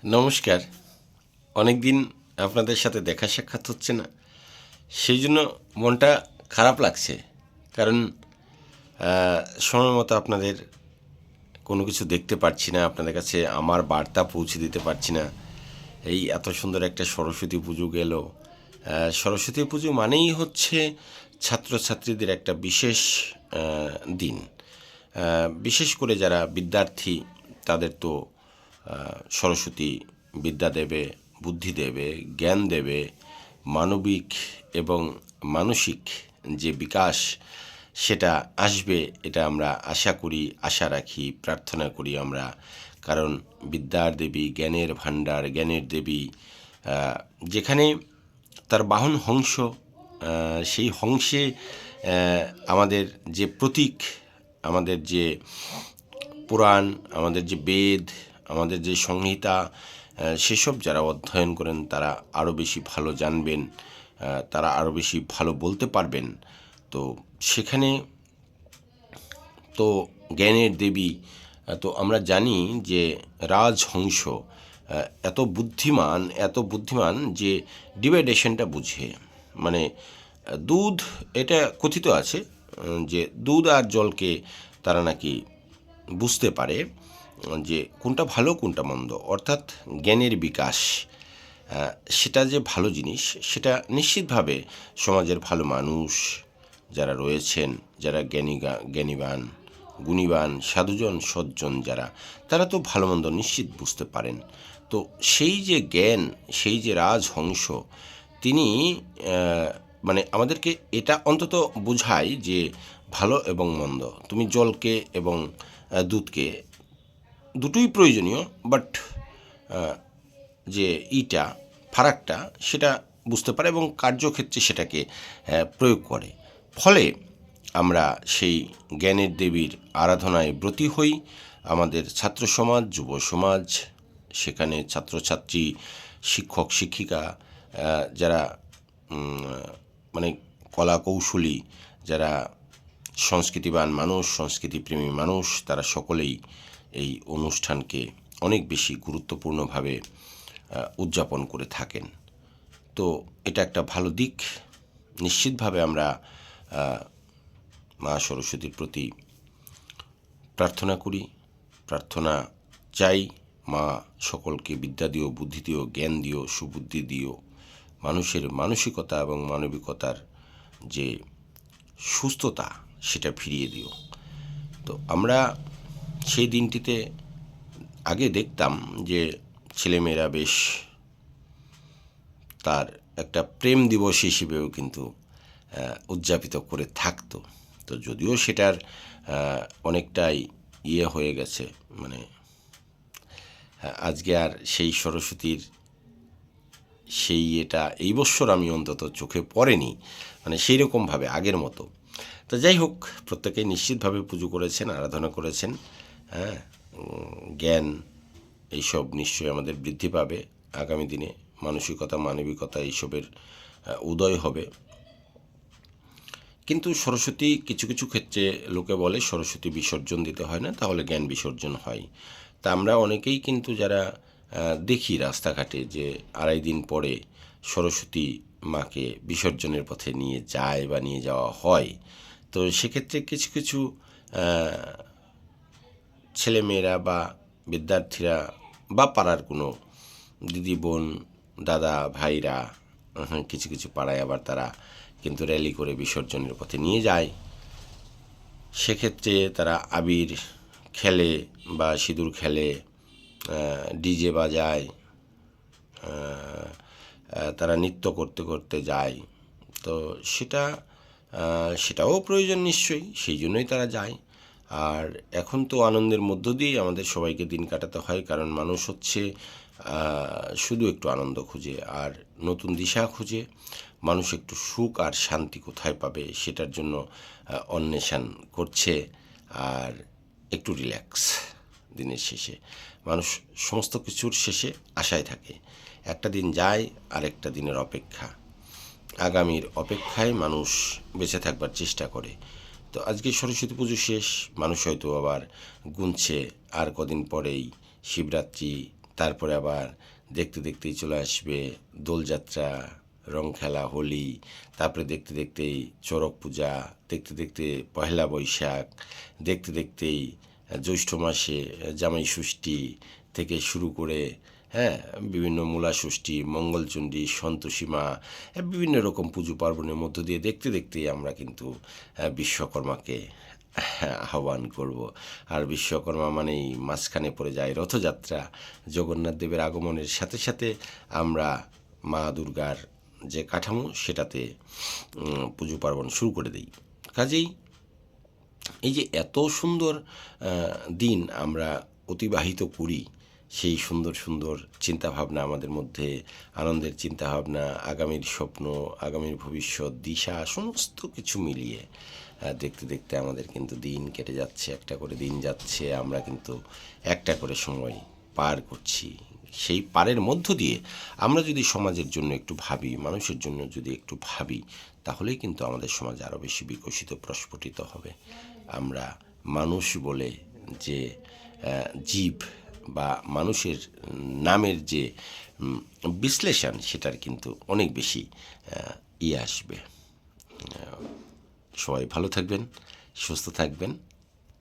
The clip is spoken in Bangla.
নমস্কার। অনেক দিন আপনাদের সাথে দেখা সাক্ষাৎ হচ্ছে না, সেই জন্য মনটা খারাপ লাগছে। কারণ সময় মতো আপনাদের কোনো কিছু দেখতে পারছি না, আপনাদের কাছে আমার বার্তা পৌঁছে দিতে পারছি না। এই এত সুন্দর একটা সরস্বতী পুজো গেল। সরস্বতী পুজো মানেই হচ্ছে ছাত্রছাত্রীদের একটা বিশেষ দিন। বিশেষ করে যারা বিদ্যার্থী, তাদের তো সরস্বতী বিদ্যা দেবে, বুদ্ধি দেবে, জ্ঞান দেবে, মানবিক এবং মানসিক যে বিকাশ সেটা আসবে, এটা আমরা আশা করি, আশা রাখি, প্রার্থনা করি আমরা। কারণ বিদ্যার দেবী, জ্ঞানের ভাণ্ডার, জ্ঞানের দেবী, যেখানে তার বাহন হংস, সেই হংসে আমাদের যে প্রতীক, আমাদের যে পুরাণ, আমাদের যে বেদ, আমাদের যে সংহিতা, সেসব যারা অধ্যয়ন করেন তারা আরও বেশি ভালো জানবেন, তারা আরও বেশি ভালো বলতে পারবেন। তো সেখানে তো জ্ঞানের দেবী, তো আমরা জানি যে রাজহংস এত বুদ্ধিমান যে ডিভাইডেশনটা বুঝে। মানে দুধ, এটা কথিত আছে যে দুধ আর জলকে তারা নাকি বুঝতে পারে যে কোনটা ভালো কোনটা মন্দ, অর্থাৎ জ্ঞানের বিকাশ, সেটা যে ভালো জিনিস সেটা নিশ্চিতভাবে সমাজের ভালো মানুষ যারা রয়েছেন, যারা জ্ঞানীবান, গুণীবান, সাধুজন, সজ্জন যারা, তারা তো ভালো মন্দ নিশ্চিত বুঝতে পারেন। তো সেই যে জ্ঞান, সেই যে রাজহংস, তিনি মানে আমাদেরকে এটা অন্তত বোঝায় যে ভালো এবং মন্দ। তুমি জলকে এবং দুধকে, দুটোই প্রয়োজনীয়, বাট যে ফারাকটা সেটা বুঝতে পারে এবং কার্যক্ষেত্রে সেটাকে প্রয়োগ করে। ফলে আমরা সেই জ্ঞানের দেবীর আরাধনায় ব্রতী হই। আমাদের ছাত্র সমাজ, যুব সমাজ, সেখানে ছাত্রছাত্রী, শিক্ষক শিক্ষিকা, যারা মানে কলা কৌশলী, যারা সংস্কৃতিবান মানুষ, সংস্কৃতিপ্রেমী মানুষ, তারা সকলেই এই অনুষ্ঠানকে অনেক বেশি গুরুত্বপূর্ণভাবে উদযাপন করে থাকেন। তো এটা একটা ভালো দিক। নিশ্চিতভাবে আমরা মা সরস্বতীর প্রতি প্রার্থনা করি, প্রার্থনা চাই। মা সকলকে বিদ্যা দিও, বুদ্ধি দিও, জ্ঞান দিও, সুবুদ্ধি দিও, মানুষের মানসিকতা এবং মানবিকতার যে সুস্থতা সেটা ফিরিয়ে দিও। তো আমরা সেই দিনটিতে আগে দেখতাম যে ছেলেমেয়েরা বেশ তার একটা প্রেম দিবস হিসেবেও কিন্তু উদযাপিত করে থাকতো। তো যদিও সেটার অনেকটাই হয়ে গেছে, মানে আজকে আর সেই সরস্বতীর সেই এই বৎসর আমি অন্তত চোখে পড়েনি, মানে সেই রকমভাবে আগের মতো। তো যাই হোক, প্রত্যেকেই নিশ্চিতভাবে পুজো করেছেন, আরাধনা করেছেন। হ্যাঁ, জ্ঞান এইসব নিশ্চয়ই আমাদের বৃদ্ধি পাবে আগামী দিনে। মানসিকতা, মানবিকতা এইসবের উদয় হবে। কিন্তু সরস্বতী কিছু কিছু ক্ষেত্রে লোকে বলে সরস্বতী বিসর্জন দিতে হয় না, তাহলে জ্ঞান বিসর্জন হয়। তা আমরা অনেকেই কিন্তু যারা দেখি রাস্তাঘাটে যে 2.5 দিন পরে সরস্বতী মাকে বিসর্জনের পথে নিয়ে যায় বা নিয়ে যাওয়া হয়। তো সেক্ষেত্রে কিছু কিছু ছেলেমেয়েরা বা বিদ্যার্থীরা বা পাড়ার কোনো দিদি, বোন, দাদা, ভাইরা, কিছু কিছু পাড়ায় আবার তারা কিন্তু র্যালি করে বিসর্জনের পথে নিয়ে যায়। সেক্ষেত্রে তারা আবির খেলে বা সিঁদুর খেলে, ডিজে বাজায়, তারা নৃত্য করতে করতে যায়। তো সেটাও প্রয়োজন নিশ্চয়ই, সেই জন্যই তারা যায়। আর এখন তো আনন্দের মধ্য দিয়েই আমাদের সবাইকে দিন কাটাতে হয়, কারণ মানুষ হচ্ছে শুধু একটু আনন্দ খুঁজে আর নতুন দিশা খুঁজে। মানুষ একটু সুখ আর শান্তি কোথায় পাবে সেটার জন্য অন্বেষণ করছে, আর একটু রিল্যাক্স। দিনের শেষে মানুষ সমস্ত কিছুর শেষে আশায় থাকে, একটা দিন যায় আর একটা দিনের অপেক্ষা, আগামীর অপেক্ষায় মানুষ বেঁচে থাকবার চেষ্টা করে। তো আজকে সরস্বতী পুজো শেষ, মানুষ হয়তো আবার গুনছে আর কদিন পরেই শিবরাত্রি, তারপরে আবার দেখতে দেখতেই চলে আসবে দোলযাত্রা, রং খেলা, হোলি, তারপরে দেখতে দেখতেই চড়ক পূজা, দেখতে দেখতে পহেলা বৈশাখ, দেখতে দেখতেই জ্যৈষ্ঠ মাসে জামাই ষষ্ঠী থেকে শুরু করে, হ্যাঁ, বিভিন্ন মূলা ষষ্ঠী, মঙ্গলচণ্ডী, সন্তোষী মা, বিভিন্ন রকম পুজো পার্বণের মধ্য দিয়ে দেখতে দেখতেই আমরা কিন্তু বিশ্বকর্মাকে আহ্বান করব। আর বিশ্বকর্মা মানেই মাঝখানে পড়ে যায় রথযাত্রা। জগন্নাথ দেবের আগমনের সাথে সাথে আমরা মা দুর্গার যে কাঠামো সেটাতে পুজো পার্বণ শুরু করে দিই। কাজেই এই যে এত সুন্দর দিন আমরা অতিবাহিত করি, সেই সুন্দর সুন্দর চিন্তাভাবনা আমাদের মধ্যে, আনন্দের চিন্তাভাবনা, আগামীর স্বপ্ন, আগামীর ভবিষ্যৎ দিশা, সমস্ত কিছু মিলিয়ে দেখতে দেখতে আমাদের কিন্তু দিন কেটে যাচ্ছে, একটা করে দিন যাচ্ছে, আমরা কিন্তু একটা করে সময় পার করছি। সেই পারের মধ্য দিয়ে আমরা যদি সমাজের জন্য একটু ভাবি, মানুষের জন্য যদি একটু ভাবি, তাহলেই কিন্তু আমাদের সমাজ আরও বেশি বিকশিত, প্রস্ফুটিত হবে। আমরা মানুষ বলে যে জীব বা মানুষের নামের যে বিশ্লেষণ, সেটার কিন্তু অনেক বেশি আসবে। সবাই ভালো থাকবেন, সুস্থ থাকবেন।